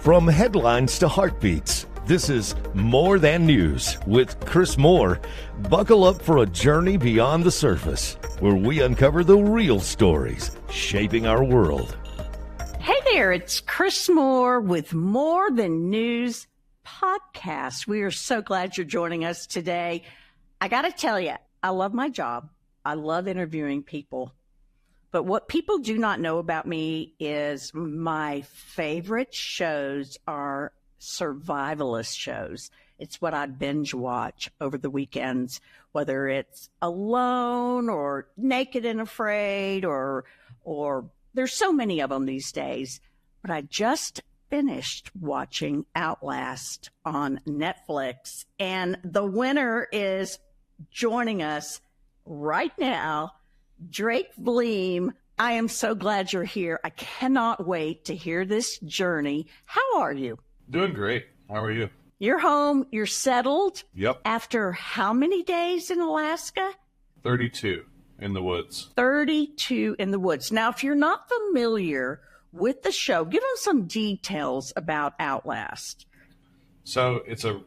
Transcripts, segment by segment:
From headlines to heartbeats, this is More Than News with Kris Moore. Buckle up for a journey beyond the surface, where we uncover the real stories shaping our world. Hey there, it's Kris Moore with More Than News podcast. We are so glad you're joining us today. I got to tell you, I love my job. I love interviewing people. But what people do not know about me is my favorite shows are survivalist shows. It's what I binge watch over the weekends, whether it's Alone or Naked and Afraid or there's so many of them these days. But I just finished watching Outlast on Netflix, and the winner is joining us right now, Drake Vliem. I am so glad you're here. I cannot wait to hear this journey. How are you? Doing great. How are you? You're home. You're settled. Yep. After how many days in Alaska? 32 in the woods. 32 in the woods. Now, if you're not familiar with the show, give them some details about Outlast. So it's a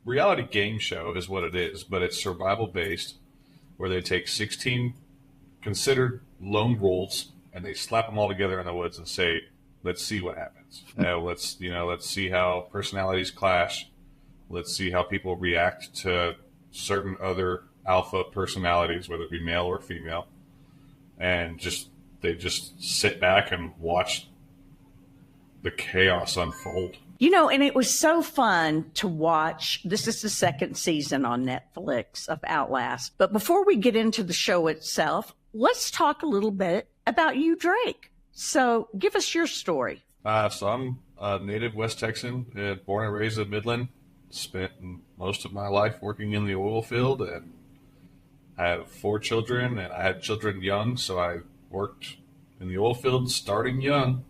reality game show is what it is, but it's survival based, where they take 16 considered lone wolves and they slap them all together in the woods and say, let's see what happens. Let's see how personalities clash. Let's see how people react to certain other alpha personalities, whether it be male or female. And they just sit back and watch the chaos unfold. You know, and it was so fun to watch. This is the second season on Netflix of Outlast. But before we get into the show itself, let's talk a little bit about you, Drake. So give us your story. So I'm a native West Texan, born and raised in Midland. Spent most of my life working in the oil field, and I have 4 children, and I had children young, so I worked in the oil field starting young.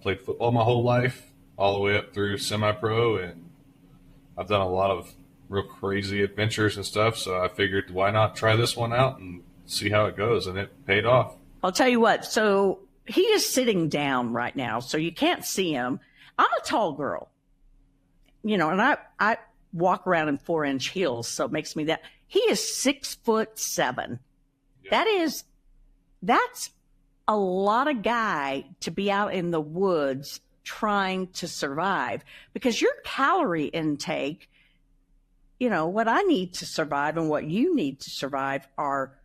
Played football my whole life, all the way up through semi-pro, and I've done a lot of real crazy adventures and stuff, so I figured why not try this one out and see how it goes, and it paid off. I'll tell you what, so he is sitting down right now, so you can't see him. I'm a tall girl, and I walk around in 4-inch heels, so it makes me that. He is 6'7". Yeah. That's a lot of guy to be out in the woods trying to survive, because your calorie intake, what I need to survive and what you need to survive are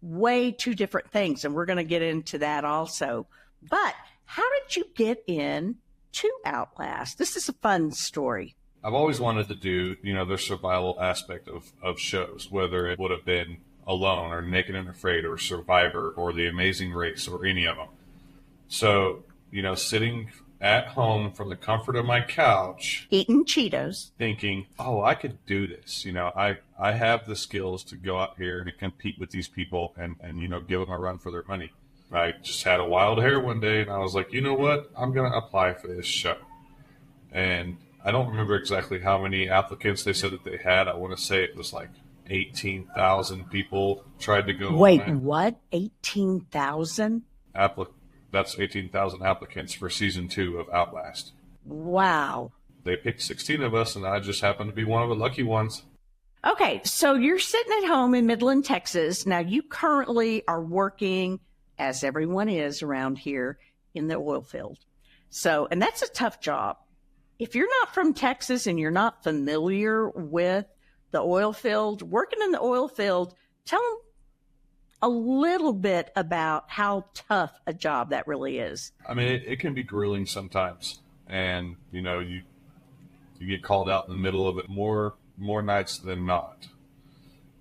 way two different things. And we're going to get into that also. But how did you get into Outlast? This is a fun story. I've always wanted to do, the survival aspect of shows, whether it would have been Alone or Naked and Afraid or Survivor or The Amazing Race or any of them. So, sitting at home from the comfort of my couch, eating Cheetos, thinking, oh, I could do this. I have the skills to go out here and compete with these people and give them a run for their money. I just had a wild hair one day and I was like, you know what? I'm going to apply for this show. And I don't remember exactly how many applicants they said that they had. I want to say it was like 18,000 people tried to go. Wait, what? 18,000? That's 18,000 applicants for season 2 of Outlast. Wow. They picked 16 of us, and I just happened to be one of the lucky ones. Okay, so you're sitting at home in Midland, Texas. Now, you currently are working, as everyone is around here, in the oil field. So, and that's a tough job. If you're not from Texas and you're not familiar with the oil field, working in the oil field, tell them a little bit about how tough a job that really is. I mean, it can be grueling sometimes, and you get called out in the middle of it more nights than not,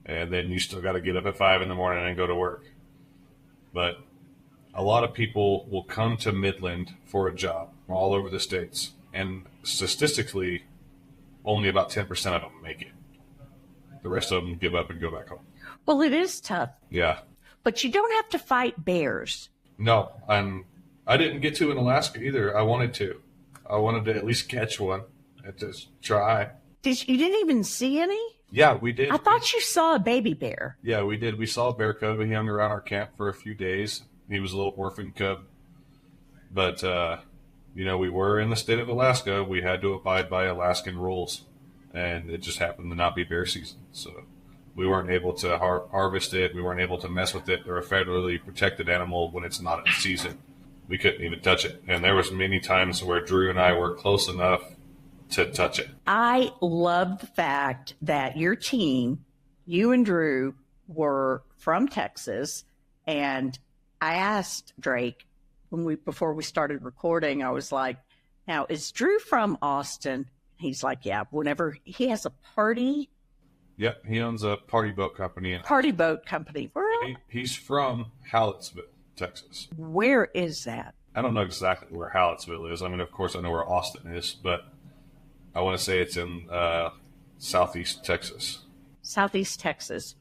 and then you still got to get up at 5 a.m. and go to work. But a lot of people will come to Midland for a job all over the states, and statistically, only about 10% of them make it. The rest of them give up and go back home. Well, it is tough. Yeah. But you don't have to fight bears. No, I didn't get to in Alaska either. I wanted to. I wanted to at least catch one and just try. You didn't even see any? Yeah, we did. I thought you saw a baby bear. Yeah, we did. We saw a bear cub. He hung around our camp for a few days. He was a little orphan cub. But we were in the state of Alaska. We had to abide by Alaskan rules, and it just happened to not be bear season. So we weren't able to harvest it. We weren't able to mess with it. They're a federally protected animal when it's not in season. We couldn't even touch it. And there was many times where Drew and I were close enough to touch it. I love the fact that your team, you and Drew, were from Texas. And I asked Drake before we started recording, I was like, now, is Drew from Austin? He's like, yeah, whenever he has a party. Yep, he owns a party boat company. Party boat company. He's from Hallettsville, Texas. Where is that? I don't know exactly where Hallettsville is. I mean, of course, I know where Austin is, but I want to say it's in southeast Texas. Southeast Texas.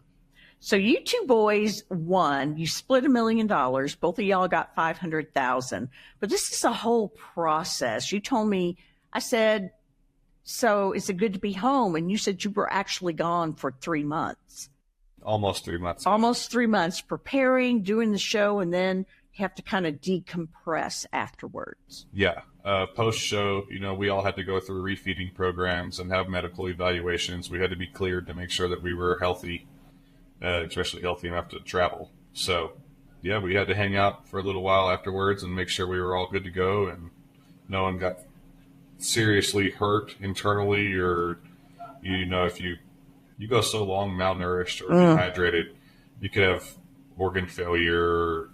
So you two boys won. You split $1 million. Both of y'all got $500,000. But this is a whole process. You told me, I said, so is it good to be home? And you said you were actually gone for 3 months. Almost 3 months. Almost 3 months preparing, doing the show, and then you have to kind of decompress afterwards. Yeah. Post-show, we all had to go through refeeding programs and have medical evaluations. We had to be cleared to make sure that we were healthy, especially healthy enough to travel. So, yeah, we had to hang out for a little while afterwards and make sure we were all good to go and no one got seriously hurt internally or, if you go so long malnourished or dehydrated, you could have organ failure,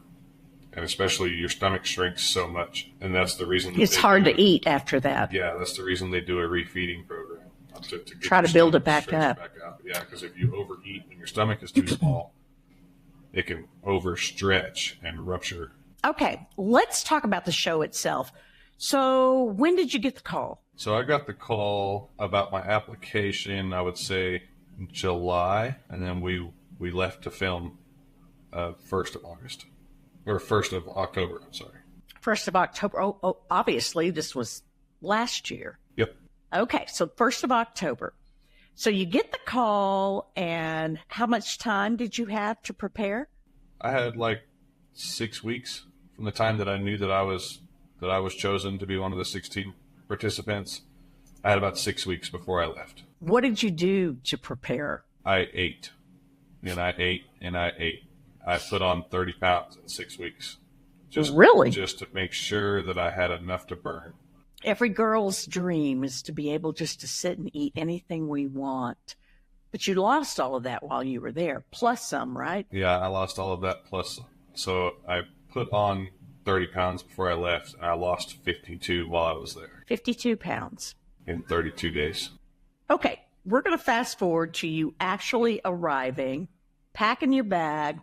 and especially your stomach shrinks so much. And that's the reason. It's hard to eat after that. Yeah, that's the reason they do a refeeding program. To try to build it back up. Yeah, because if you overeat and your stomach is too small, it can overstretch and rupture. Okay, let's talk about the show itself. So when did you get the call? So I got the call about my application, I would say July, and then we left to film 1st of August. Or 1st of October, I'm sorry. 1st of October. Oh, obviously, this was last year. Yep. Okay, so 1st of October. So you get the call, and how much time did you have to prepare? I had like 6 weeks from the time that I knew that I was chosen to be one of the 16 participants. I had about 6 weeks before I left. What did you do to prepare? I ate, and I ate, and I ate. I put on 30 pounds in 6 weeks. Really? Just to make sure that I had enough to burn. Every girl's dream is to be able just to sit and eat anything we want. But you lost all of that while you were there, plus some, right? Yeah, I lost all of that plus some. So I put on 30 pounds before I left, and I lost 52 while I was there. 52 pounds. In 32 days. Okay, we're going to fast forward to you actually arriving, packing your bag.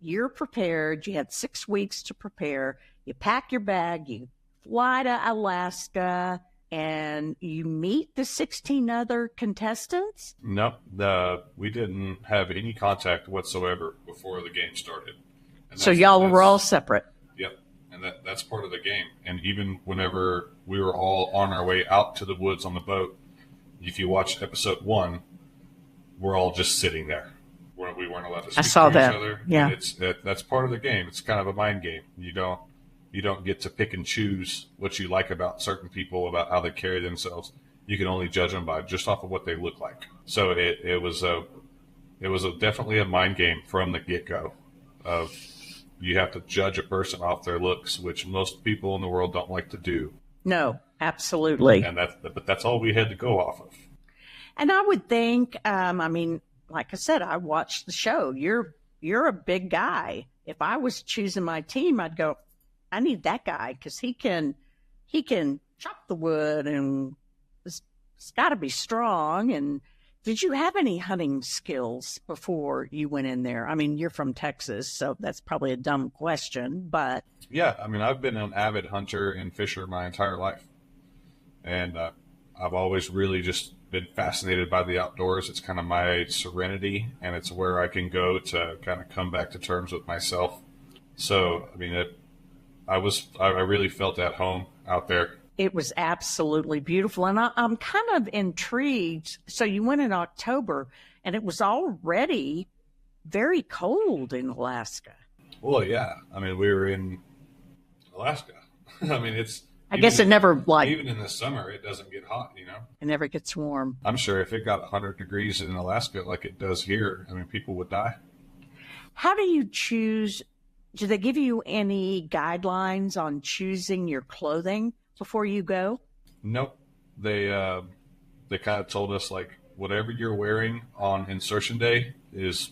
You're prepared. You had 6 weeks to prepare. You pack your bag. You fly to Alaska, and you meet the 16 other contestants? Nope. We didn't have any contact whatsoever before the game started. So y'all were all separate? Yep. And that's part of the game. And even whenever we were all on our way out to the woods on the boat, if you watch episode 1, we're all just sitting there. We weren't allowed to speak to each other. Yeah. That's part of the game. It's kind of a mind game. You don't get to pick and choose what you like about certain people, about how they carry themselves. You can only judge them by just off of what they look like. So it was definitely a mind game from the get-go. Of you have to judge a person off their looks, which most people in the world don't like to do. No, absolutely. And that's all we had to go off of. And I would think, like I said, I watched the show. You're a big guy. If I was choosing my team, I'd go, I need that guy because he can chop the wood and it's got to be strong. And did you have any hunting skills before you went in there? I mean, you're from Texas, so that's probably a dumb question, but yeah, I've been an avid hunter and fisher my entire life, and I've always really just been fascinated by the outdoors. It's kind of my serenity, and it's where I can go to kind of come back to terms with myself. So, I really felt at home out there. It was absolutely beautiful. And I'm kind of intrigued. So you went in October, and it was already very cold in Alaska. Well, yeah. We were in Alaska. I guess it never even in the summer, it doesn't get hot, It never gets warm. I'm sure if it got 100 degrees in Alaska like it does here, I mean, people would die. How do you choose? Do they give you any guidelines on choosing your clothing before you go? Nope. They kind of told us, like, whatever you're wearing on insertion day is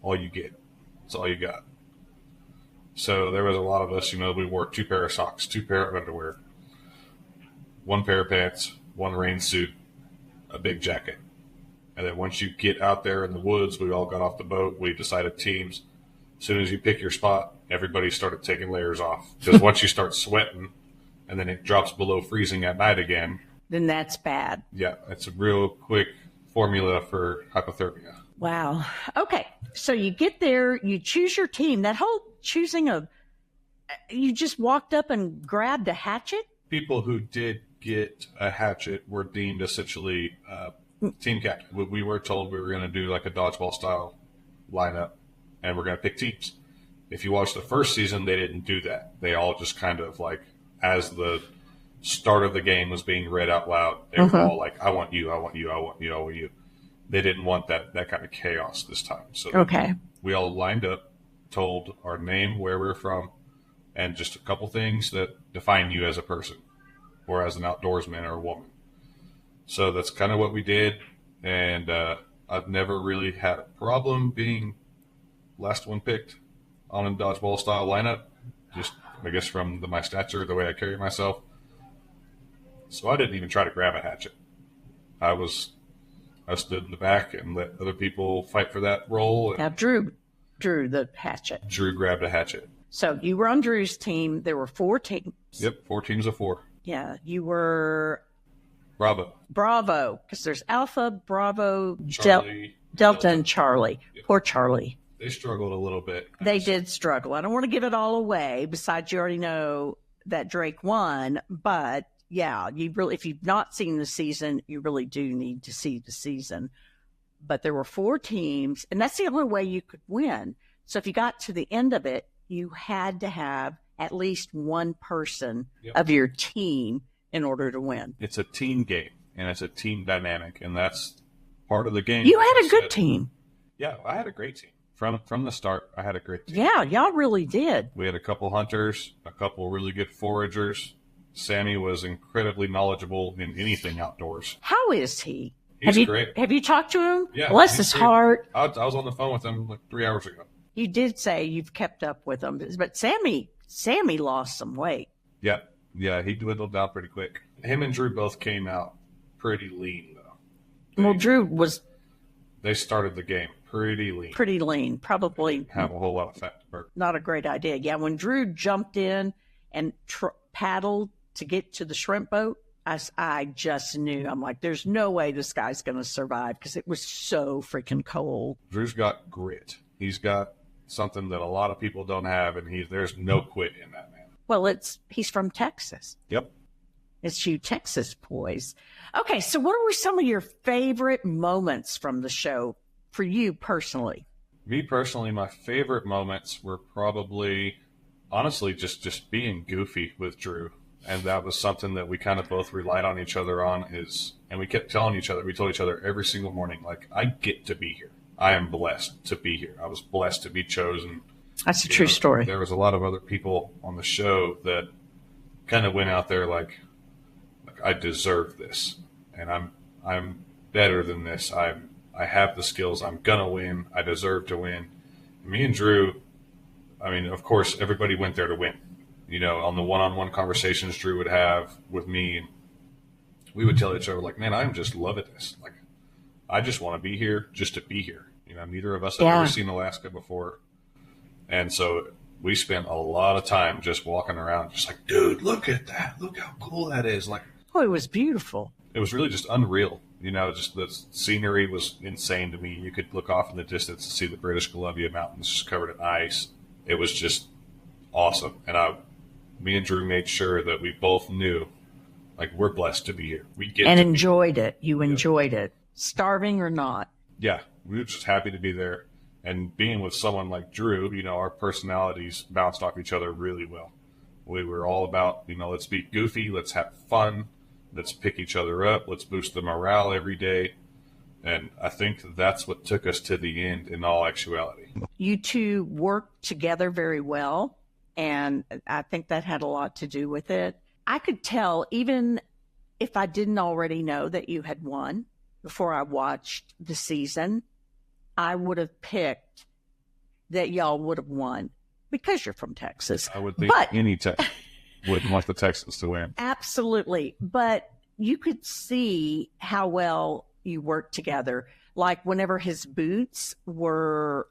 all you get. It's all you got. So there was a lot of us, we wore 2 pair of socks, 2 pair of underwear, 1 pair of pants, 1 rain suit, a big jacket. And then once you get out there in the woods, we all got off the boat. We decided teams. As soon as you pick your spot, everybody started taking layers off. Because once you start sweating and then it drops below freezing at night again. Then that's bad. Yeah, it's a real quick formula for hypothermia. Wow. Okay. So you get there, you choose your team. That whole choosing you just walked up and grabbed a hatchet? People who did get a hatchet were deemed essentially team captain. We were told we were going to do like a dodgeball style lineup, and we're going to pick teams. If you watch the first season, they didn't do that. They all just kind of like, as the start of the game was being read out loud, they were all like, I want you, I want you, I want you, I want you. They didn't want that kind of chaos this time. So we all lined up, told our name, where we're from, and just a couple things that define you as a person or as an outdoorsman or a woman. So that's kind of what we did. And I've never really had a problem being last one picked on a dodgeball style lineup, just I guess from my stature, the way I carry myself. So I didn't even try to grab a hatchet. I stood in the back and let other people fight for that role. Now Drew drew the hatchet. Drew grabbed a hatchet. So you were on Drew's team. There were 4 teams. Yep, 4 teams of 4. Yeah, you were Bravo, because there's Alpha, Bravo, Charlie, Delta, and Charlie. Yep. Poor Charlie. They struggled a little bit. They did struggle. I don't want to give it all away. Besides, you already know that Drake won. But yeah, if you've not seen the season, you really do need to see the season. But there were 4 teams, and that's the only way you could win. So if you got to the end of it, you had to have at least one person of your team in order to win. It's a team game, and it's a team dynamic, and that's part of the game. You had a good team. Yeah, I had a great team. From the start, I had a great team. Yeah, y'all really did. We had a couple hunters, a couple really good foragers. Sammy was incredibly knowledgeable in anything outdoors. How is he? He's great. Have you talked to him? Yeah. Bless his heart. I was on the phone with him like 3 hours ago. You did say you've kept up with him, but Sammy lost some weight. Yeah, he dwindled down pretty quick. Him and Drew both came out pretty lean, though. They started the game pretty lean. Pretty lean. Probably have a whole lot of fat to burn. Not a great idea. Yeah, when Drew jumped in and paddled to get to the shrimp boat, I just knew. I'm like, there's no way this guy's going to survive because it was so freaking cold. Drew's got grit. He's got something that a lot of people don't have, and there's no quit in that man. Well, he's from Texas. Yep. It's you Texas boys. Okay, so what were some of your favorite moments from the show for you personally? Me personally, my favorite moments were probably, honestly, just being goofy with Drew. And that was something that we kind of both relied on each other on and we kept telling each other, we told each other every single morning, like, I get to be here. I am blessed to be here. I was blessed to be chosen. That's a true story. There was a lot of other people on the show that kind of went out there like I deserve this, and I'm better than this. I have the skills. I'm gonna win. I deserve to win. Me and Drew, I mean, of course, everybody went there to win. On the one-on-one conversations Drew would have with me, we would tell each other, like, man, I'm just loving this. Like, I just want to be here just to be here. Neither of us have ever seen Alaska before. And so we spent a lot of time just walking around, just like, dude, look at that. Look how cool that is. Like, oh, it was beautiful. It was really just unreal. Just the scenery was insane to me. You could look off in the distance and see the British Columbia mountains just covered in ice. It was just awesome. And me and Drew made sure that we both knew, like, we're blessed to be here. We get and enjoyed it. You enjoyed it, starving or not. Yeah, we were just happy to be there. And being with someone like Drew, our personalities bounced off each other really well. We were all about, let's be goofy, let's have fun, let's pick each other up, let's boost the morale every day. And I think that's what took us to the end in all actuality. You two worked together very well, and I think that had a lot to do with it. I could tell, even if I didn't already know that you had won before I watched the season, I would have picked that y'all would have won because you're from Texas. I would think any Texas would want the Texans to win. Absolutely. But you could see how well you worked together. Like whenever his boots were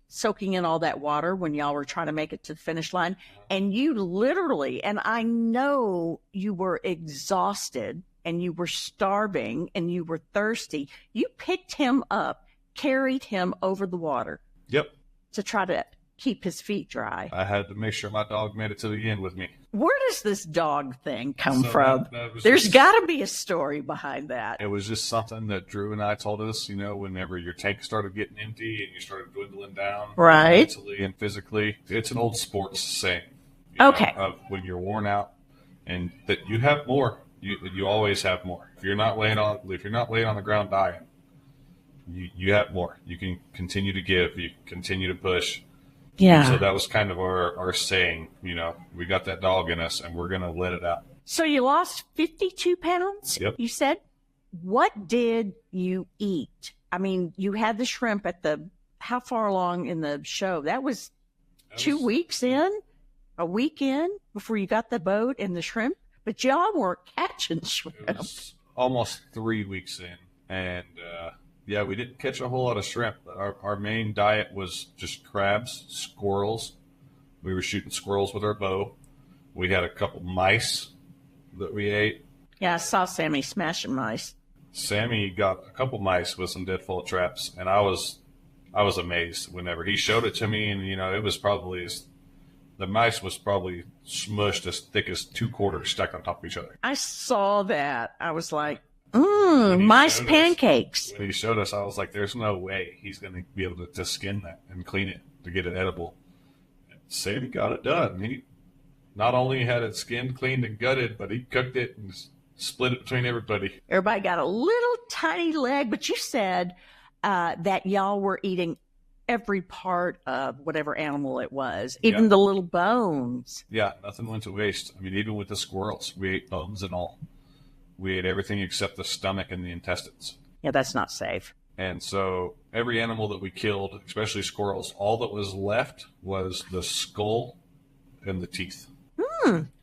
soaking in all that water when y'all were trying to make it to the finish line. And you literally, and I know you were exhausted and you were starving and you were thirsty. You picked him up, carried him over the water. Yep. To try to keep his feet dry. I had to make sure my dog made it to the end with me. Where does this dog thing come from? There's got to be a story behind that. It was just something that Drew and I told us, whenever your tank started getting empty and you started dwindling down, right, mentally and physically. It's an old sports saying. Okay. Of when you're worn out and that you have more, you always have more. If you're not laying on the ground dying, you have more. You can continue to give. You can continue to push. Yeah. So that was kind of our saying, we got that dog in us and we're going to let it out. So you lost 52 pounds, Yep. You said. What did you eat? I mean, you had the shrimp how far along in the show? That was 2 weeks in, a week in before you got the boat and the shrimp. But y'all weren't catching shrimp. It was almost 3 weeks in. And, yeah, we didn't catch a whole lot of shrimp. Our main diet was just crabs, squirrels. We were shooting squirrels with our bow. We had a couple mice that we ate. Yeah, I saw Sammy smashing mice. Sammy got a couple mice with some deadfall traps, and I was amazed whenever he showed it to me. And it was probably the mice was probably smushed as thick as 2 quarters stacked on top of each other. I saw that. I was like, mice pancakes. When he showed us, I was like, there's no way he's going to be able to skin that and clean it to get it edible. Sammy got it done. He not only had it skinned, cleaned, and gutted, but he cooked it and split it between everybody. Everybody got a little tiny leg, but you said that y'all were eating every part of whatever animal it was, even the little bones. Yeah, nothing went to waste. I mean, even with the squirrels, we ate bones and all. We ate everything except the stomach and the intestines. Yeah, that's not safe. And so every animal that we killed, especially squirrels, all that was left was the skull and the teeth.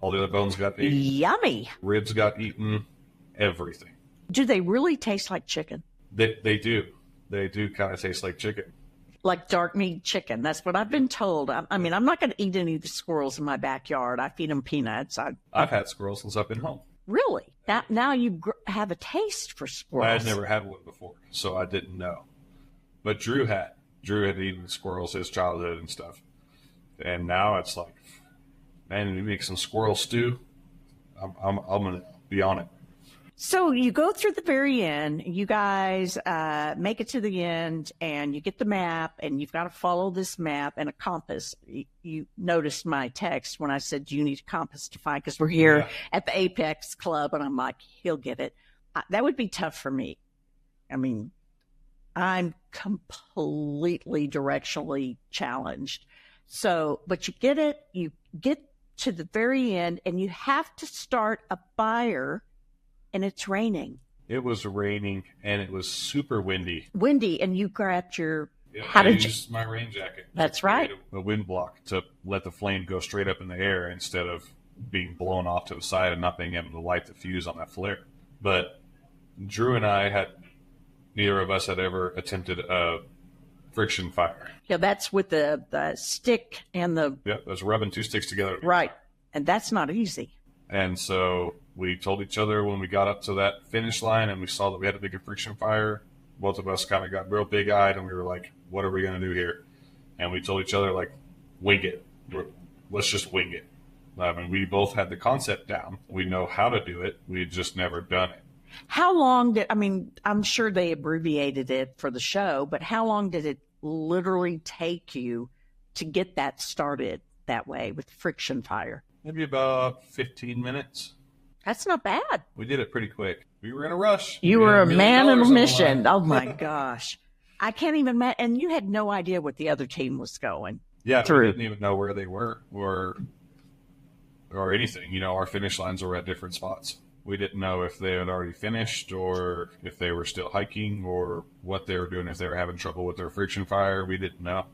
All the other bones got eaten. Yummy. Ribs got eaten. Everything. Do they really taste like chicken? They do. They do kind of taste like chicken. Like dark meat chicken. That's what I've been told. I mean, I'm not going to eat any of the squirrels in my backyard. I feed them peanuts. I've had squirrels since I've been home. Really? Now you have a taste for squirrels. I had never had one before, so I didn't know. But Drew had. Drew had eaten squirrels his childhood and stuff. And now it's like, man, you make some squirrel stew, I'm going to be on it. So you go through the very end, you guys make it to the end, and you get the map, and you've got to follow this map and a compass. You noticed my text when I said, you need a compass to find, because we're here at the Apex Club, and I'm like, he'll get it. That would be tough for me. I mean, I'm completely directionally challenged. So, but you get it, you get to the very end, and you have to start a fire. And it's raining. It was raining, and it was super windy. Windy, and you grabbed your... I used my rain jacket. That's right. A wind block to let the flame go straight up in the air instead of being blown off to the side and not being able to light the fuse on that flare. But Drew and I neither of us had ever attempted a friction fire. Yeah, that's with the stick and the... Yeah, that's rubbing 2 sticks together. Right, and that's not easy. And so we told each other when we got up to that finish line and we saw that we had to make a friction fire, both of us kind of got real big-eyed and we were like, what are we going to do here? And we told each other, like, wing it. Let's just wing it. I mean, we both had the concept down. We know how to do it. We had just never done it. How long I'm sure they abbreviated it for the show, but how long did it literally take you to get that started? that way with friction fire? Maybe about 15 minutes. That's not bad. We did it pretty quick. We were in a rush. You were a man on a mission. The Oh, my gosh. I can't even imagine. And you had no idea what the other team was going through. We didn't even know where they were or anything. You know, our finish lines were at different spots. We didn't know if they had already finished or if they were still hiking or what they were doing, if they were having trouble with their friction fire. We didn't know.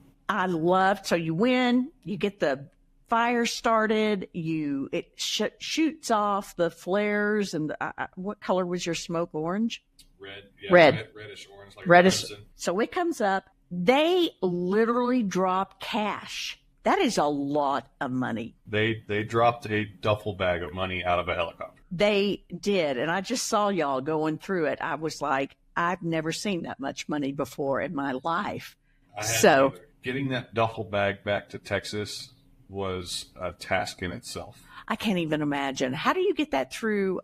So you win, you get the fire started, it shoots off the flares, and what color was your smoke? Orange? Red. Reddish orange. Like Reddish. crimson. So it comes up. They literally drop cash. That is a lot of money. They dropped a duffel bag of money out of a helicopter. They did, and I just saw y'all going through it. I was like, I've never seen that much money before in my life. So getting that duffel bag back to Texas was a task in itself. I can't even imagine. How do you get that through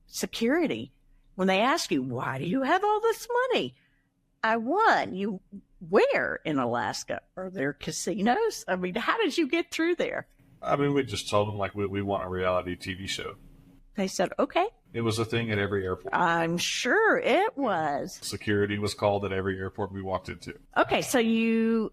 security? When they ask you, why do you have all this money? I won. You where in Alaska? Are there casinos? I mean, how did you get through there? I mean, we just told them, like, we want a reality TV show. They said, okay. It was a thing at every airport. I'm sure it was. Security was called at every airport we walked into. Okay, so you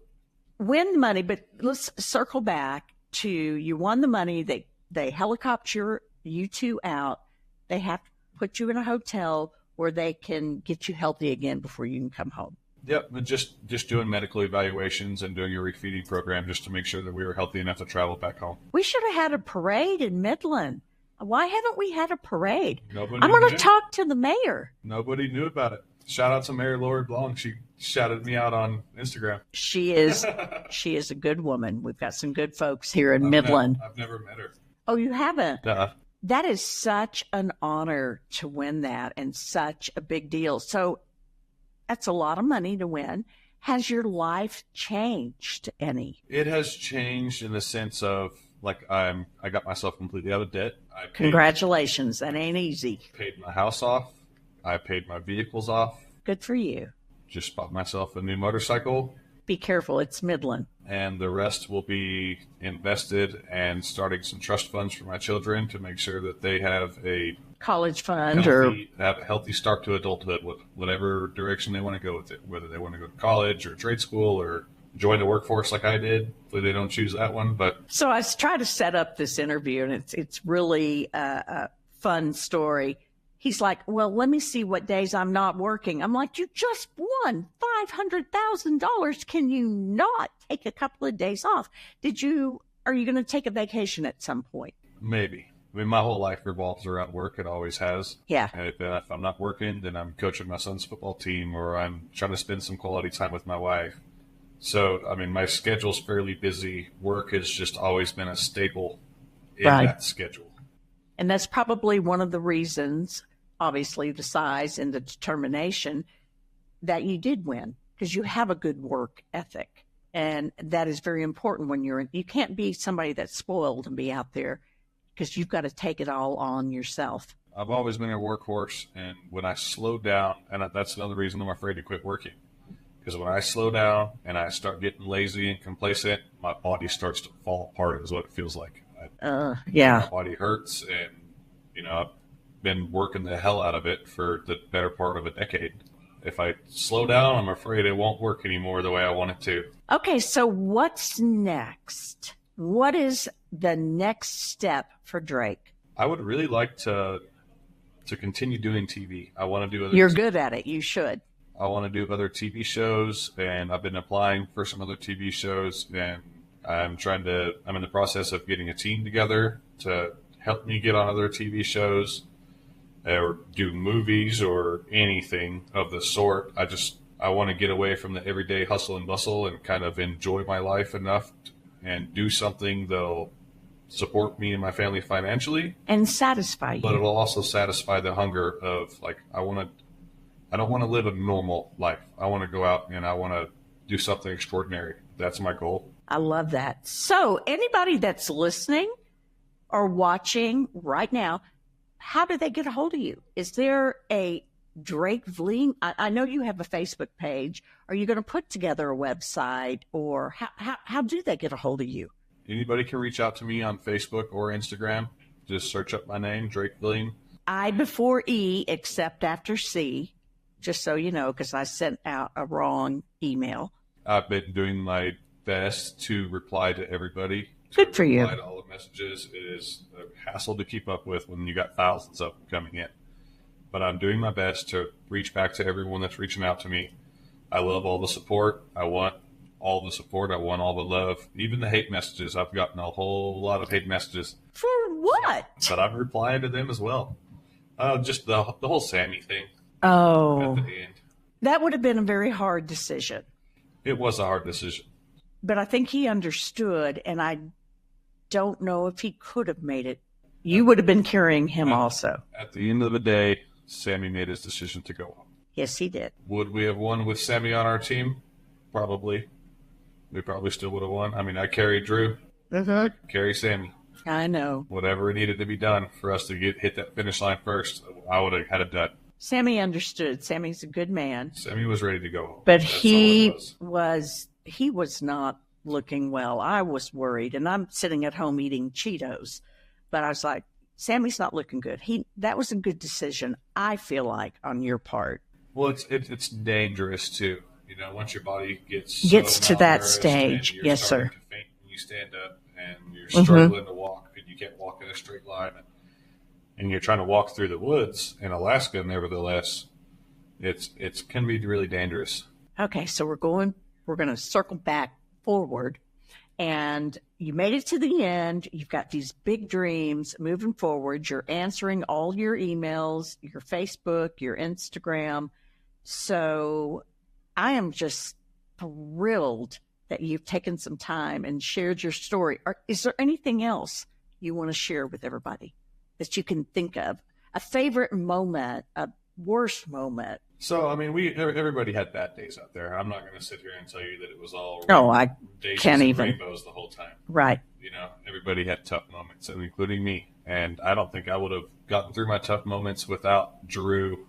win the money, but let's circle back to you won the money. They helicopter you two out. They have to put you in a hotel where they can get you healthy again before you can come home. Yep, but just doing medical evaluations and doing a refeeding program just to make sure that we were healthy enough to travel back home. We should have had a parade in Midland. Why haven't we had a parade? Nobody I'm going to knew. talk to the mayor. Nobody knew about it. Shout out to Mayor Lori Blanc. She shouted me out on Instagram. She is a good woman. We've got some good folks here in Midland. I've never met her. Oh, you haven't? Nuh-uh. That is such an honor to win that and such a big deal. So that's a lot of money to win. Has your life changed any? It has changed in the sense of, like, I got myself completely out of debt. Congratulations. That ain't easy. Paid my house off. I paid my vehicles off. Good for you. Just bought myself a new motorcycle. Be careful. It's Midland. And the rest will be invested and starting some trust funds for my children to make sure that they have a college fund have a healthy start to adulthood with whatever direction they want to go with it, whether they want to go to college or trade school or join the workforce like I did. Hopefully they don't choose that one. But so I was trying to set up this interview, and it's really a fun story. He's like, well, let me see what days I'm not working. I'm like, you just won $500,000. Can you not take a couple of days off? Are you going to take a vacation at some point? Maybe. I mean, my whole life revolves around work. It always has. Yeah. And if I'm not working, then I'm coaching my son's football team or I'm trying to spend some quality time with my wife. So, I mean, my schedule's fairly busy. Work has just always been a staple in that schedule. And that's probably one of the reasons, obviously the size and the determination, that you did win, because you have a good work ethic. And that is very important when you can't be somebody that's spoiled and be out there, because you've got to take it all on yourself. I've always been a workhorse, and when I slow down, and that's another reason I'm afraid to quit working, because when I slow down and I start getting lazy and complacent, my body starts to fall apart is what it feels like. My body hurts, and, I've been working the hell out of it for the better part of a decade. If I slow down, I'm afraid it won't work anymore the way I want it to. Okay, so what's next? What is the next step for Drake? I would really like to continue doing TV. I want to do other. You're good at it. You should. I want to do other TV shows, and I've been applying for some other TV shows, and I'm in the process of getting a team together to help me get on other TV shows or do movies or anything of the sort. I want to get away from the everyday hustle and bustle and kind of enjoy my life enough and do something that'll support me and my family financially and satisfy you. But it'll also satisfy the hunger of, like, I don't want to live a normal life. I want to go out and I want to do something extraordinary. That's my goal. I love that. So anybody that's listening or watching right now, how do they get a hold of you? Is there a Drake Vliem? I know you have a Facebook page. Are you going to put together a website, or how do they get a hold of you? Anybody can reach out to me on Facebook or Instagram. Just search up my name, Drake Vliem. I before E, except after C, just so you know, because I sent out a wrong email. I've been doing my best to reply to everybody. Good for you. Reply to all the messages. It is a hassle to keep up with when you got thousands of them coming in. But I'm doing my best to reach back to everyone that's reaching out to me. I love all the support. I want all the support. I want all the love. Even the hate messages. I've gotten a whole lot of hate messages. For what? But I'm replying to them as well. Just the whole Sammy thing. Oh. At the end. That would have been a very hard decision. It was a hard decision. But I think he understood, and I don't know if he could have made it. You would have been carrying him also. At the end of the day, Sammy made his decision to go home. Yes, he did. Would we have won with Sammy on our team? Probably. We probably still would have won. I mean, I carried Drew. Mm-hmm. Carry Sammy. I know. Whatever needed to be done for us to hit that finish line first, I would have had it done. Sammy understood. Sammy's a good man. Sammy was ready to go home. But he was not looking well. I was worried, and I'm sitting at home eating Cheetos. But I was like, Sammy's not looking good. That was a good decision, I feel like, on your part. Well, it's dangerous too. You know, once your body gets to that stage, yes, sir. To faint when you stand up, and you're struggling to walk, and you can't walk in a straight line, and you're trying to walk through the woods in Alaska. Nevertheless, it can be really dangerous. Okay, so we're going to circle back forward, and you made it to the end. You've got these big dreams moving forward. You're answering all your emails, your Facebook, your Instagram. So I am just thrilled that you've taken some time and shared your story. Is there anything else you want to share with everybody that you can think of? A favorite moment, a worst moment? So, I mean, everybody had bad days out there. I'm not going to sit here and tell you that it was all rainbows the whole time. Right. You know, everybody had tough moments, including me. And I don't think I would have gotten through my tough moments without Drew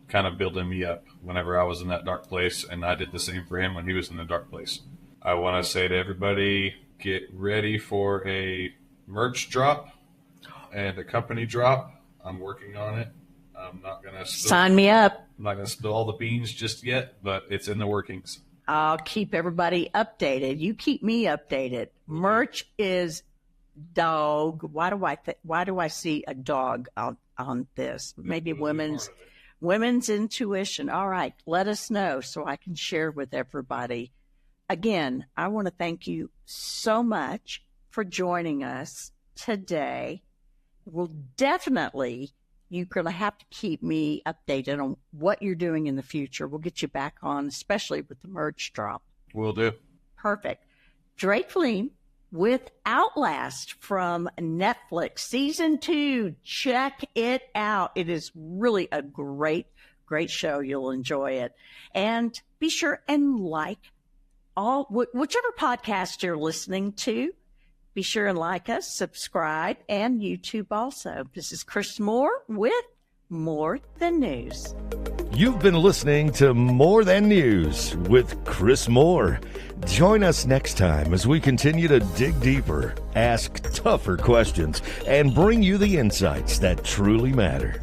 kind of building me up whenever I was in that dark place, and I did the same for him when he was in the dark place. I want to say to everybody, get ready for a merch drop and a company drop. I'm working on it. I'm not going to sign me up. I'm not going to spill all the beans just yet, but it's in the workings. I'll keep everybody updated. You keep me updated. Merch is dog. Why do I see a dog on this? Maybe women's intuition. All right, let us know so I can share with everybody. Again, I want to thank you so much for joining us today. You're going to have to keep me updated on what you're doing in the future. We'll get you back on, especially with the merch drop. Will do. Perfect. Drake Vliem with Outlast from Netflix. Season 2. Check it out. It is really a great, great show. You'll enjoy it. And be sure and like whichever podcast you're listening to. Be sure and like us, subscribe, and YouTube also. This is Kris Moore with More Than News. You've been listening to More Than News with Kris Moore. Join us next time as we continue to dig deeper, ask tougher questions, and bring you the insights that truly matter.